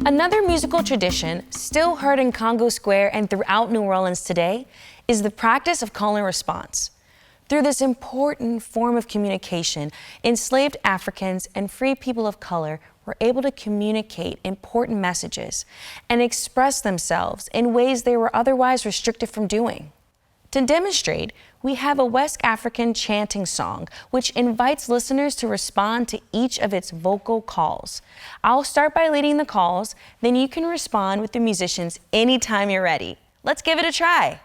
Another musical tradition, still heard in Congo Square and throughout New Orleans today, is the practice of call and response. Through this important form of communication, enslaved Africans and free people of color were able to communicate important messages and express themselves in ways they were otherwise restricted from doing. To demonstrate, we have a West African chanting song which invites listeners to respond to each of its vocal calls. I'll start by leading the calls, then you can respond with the musicians anytime you're ready. Let's give it a try.